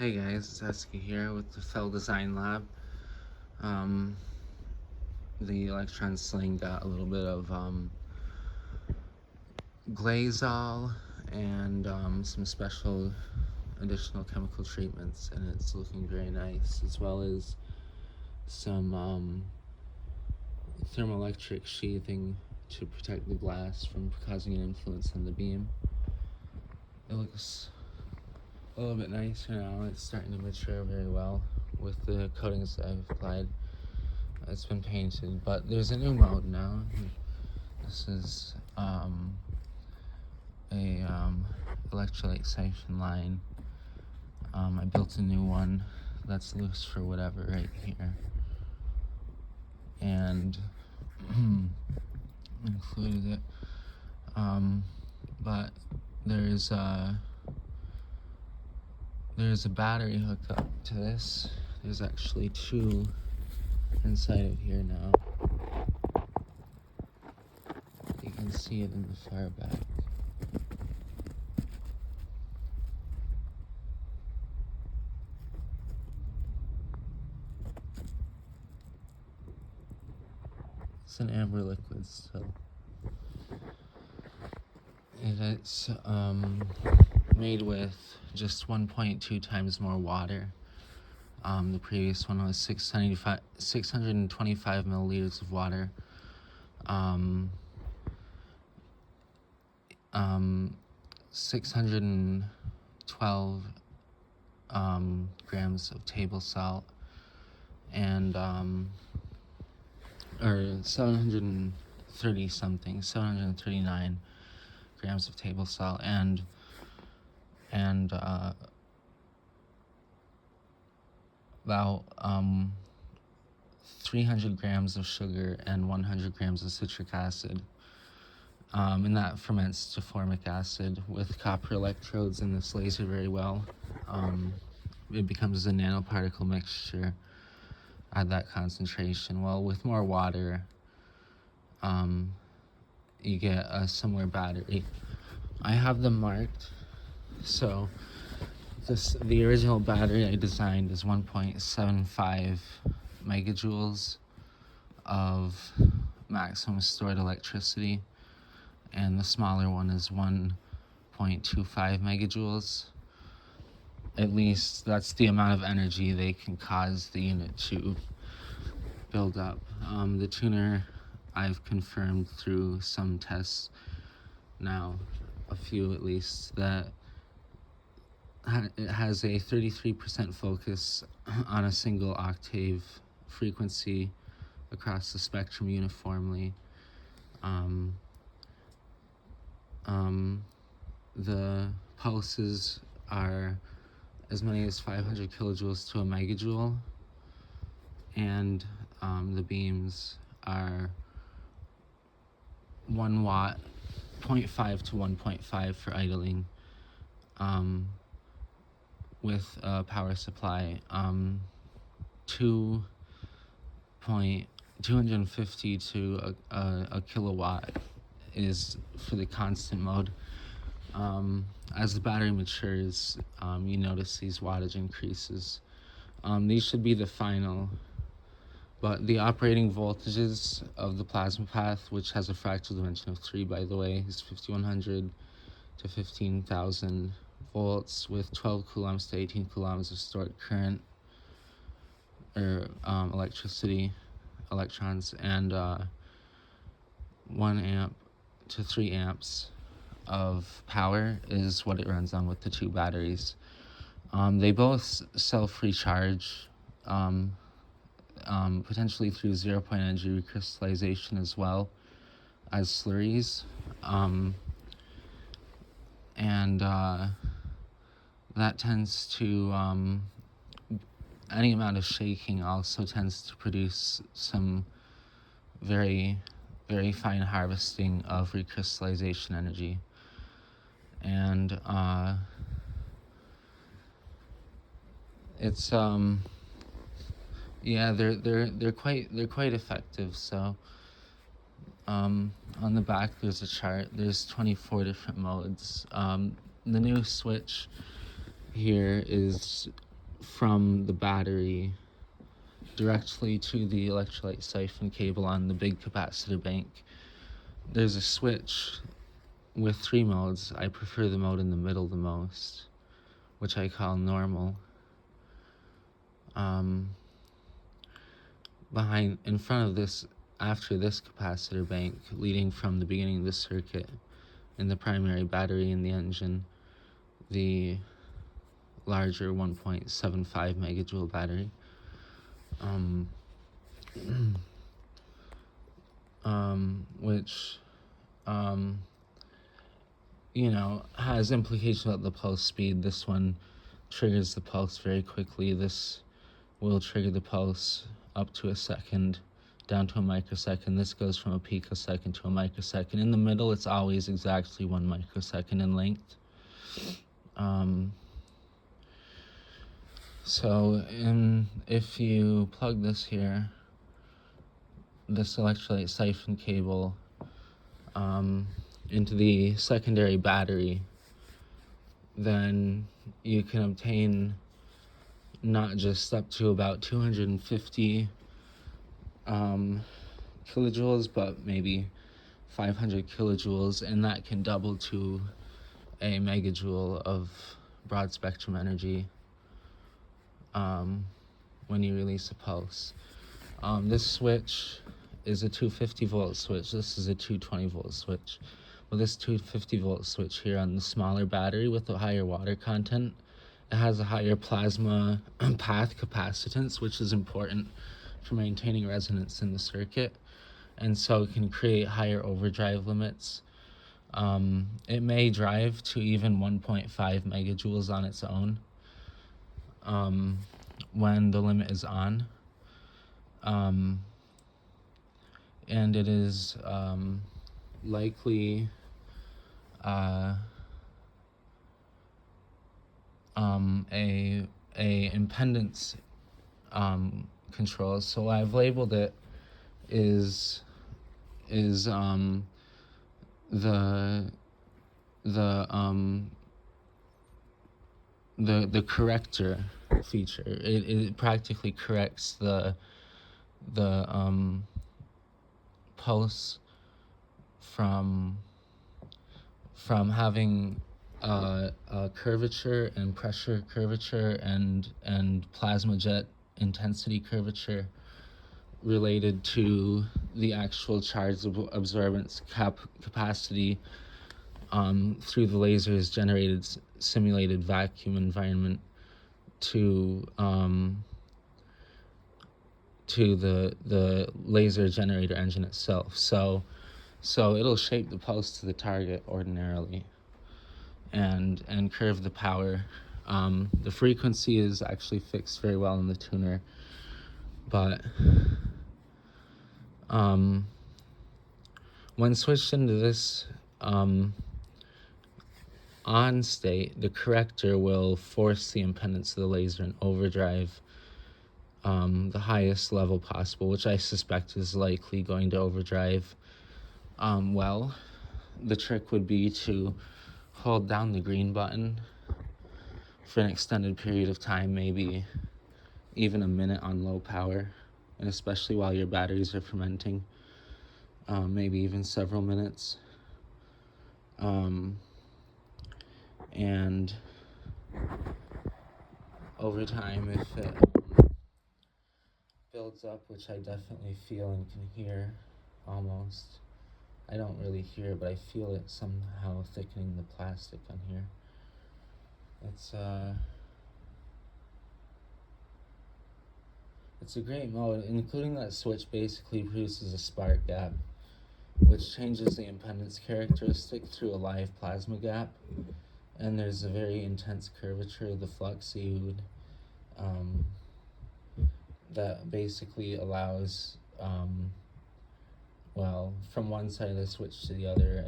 Hey guys, it's Eski here with the Fell Design Lab. Um, the electron sling got a little bit of glazol and some special additional chemical treatments, and it's looking very nice, as well as some thermoelectric sheathing to protect the glass from causing an influence on the beam. It looks a little bit nicer now. It's starting to mature very well with the coatings that I've applied. It's been painted, but there's a new mode now. This is a electrolyte siphon line. I built a new one that's loose for whatever right here, and included it. But there's a battery hooked up to this. There's actually two inside of here now. You can see it in the far back. It's an amber liquid still. And it's made with just 1.2 times more water. The previous one was 625 milliliters of water. 612 grams of table salt, and or 739 grams of table salt, and about 300 grams of sugar and 100 grams of citric acid. And that ferments to formic acid with copper electrodes in this laser very well. It becomes a nanoparticle mixture at that concentration. Well, with more water, you get a similar battery. I have them marked. So the original battery I designed is 1.75 megajoules of maximum stored electricity, and the smaller one is 1.25 megajoules. At least that's the amount of energy they can cause the unit to build up. The tuner, I've confirmed through some tests now, a few at least, that it has a 33% focus on a single octave frequency across the spectrum uniformly. The pulses are as many as 500 kilojoules to a megajoule, and the beams are 1 watt, 0.5 to 1.5 for idling, with a power supply. 250 to a kilowatt is for the constant mode. As the battery matures, you notice these wattage increases. These should be the final, but the operating voltages of the plasma path, which has a fractal dimension of 3, by the way, is 5100 to 15,000 volts with 12 coulombs to 18 coulombs of stored current, or electrons, and 1 amp to 3 amps of power is what it runs on with the two batteries. They both self-recharge, potentially through zero-point energy recrystallization as well as slurries. And that tends to, any amount of shaking also tends to produce some very, very fine harvesting of recrystallization energy. And it's yeah, they're quite effective. So on the back there's a chart. There's 24 different modes. The new switch here is from the battery directly to the electrolyte siphon cable on the big capacitor bank. There's a switch with 3 modes. I prefer the mode in the middle the most, which I call normal. In front of this, after this capacitor bank, leading from the beginning of the circuit in the primary battery in the engine, the larger 1.75 megajoule battery, which has implications about the pulse speed. This one triggers the pulse very quickly. This will trigger the pulse up to a second, down to a microsecond. This goes from a picosecond to a microsecond. In the middle, it's always exactly 1 microsecond in length. If you plug this here, this electrolyte siphon cable, into the secondary battery, then you can obtain not just up to about 250 kilojoules, but maybe 500 kilojoules, and that can double to a megajoule of broad spectrum energy when you release a pulse. This switch is a 250 volt switch. This is a 220 volt switch. Well, this 250 volt switch here on the smaller battery with the higher water content, it has a higher plasma path capacitance, which is important for maintaining resonance in the circuit, and so it can create higher overdrive limits. It may drive to even 1.5 megajoules on its own when the limit is on. And it is likely a impedance control. So I've labeled it is the corrector feature. It practically corrects the pulse from having curvature and pressure curvature and plasma jet intensity curvature related to the actual charge absorbance capacity through the laser's generated simulated vacuum environment to the laser generator engine itself. So it'll shape the pulse to the target ordinarily and curve the power. The frequency is actually fixed very well in the tuner, but when switched into this on state, the corrector will force the impedance of the laser in overdrive the highest level possible, which I suspect is likely going to overdrive well. The trick would be to hold down the green button for an extended period of time, maybe even a minute on low power, and especially while your batteries are fermenting, maybe even several minutes. And over time, if it builds up, which I definitely feel and can hear almost, I don't really hear it, but I feel it somehow thickening the plastic on here. It's a great mode, including that switch basically produces a spark gap, which changes the impedance characteristic through a live plasma gap, and there's a very intense curvature of the flux ewed that basically allows from one side of the switch to the other,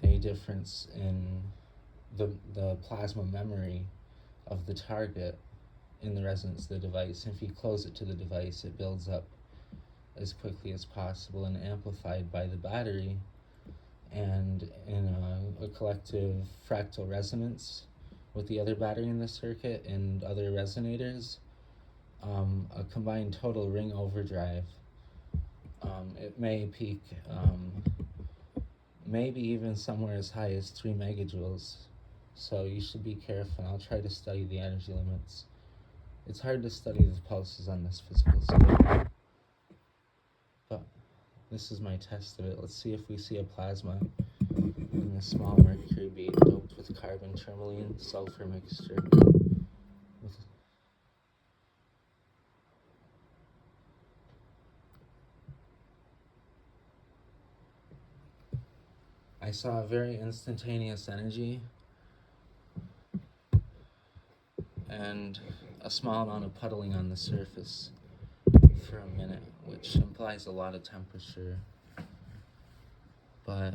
a difference in the plasma memory of the target in the resonance of the device. And if you close it to the device, it builds up as quickly as possible and amplified by the battery, and in a collective fractal resonance with the other battery in the circuit and other resonators, a combined total ring overdrive. It may peak maybe even somewhere as high as 3 megajoules. So you should be careful. I'll try to study the energy limits. It's hard to study the pulses on this physical scale. But this is my test of it. Let's see if we see a plasma in the small mercury bead doped with carbon tourmaline sulfur mixture. I saw a very instantaneous energy and a small amount of puddling on the surface for a minute, which implies a lot of temperature. But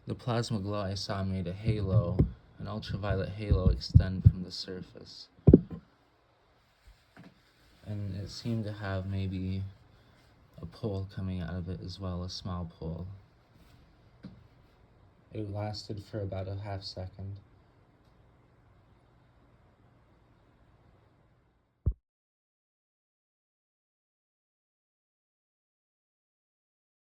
the plasma glow I saw made a halo, an ultraviolet halo, extend from the surface. And it seemed to have maybe a pole coming out of it as well, a small pole. It lasted for about a half second.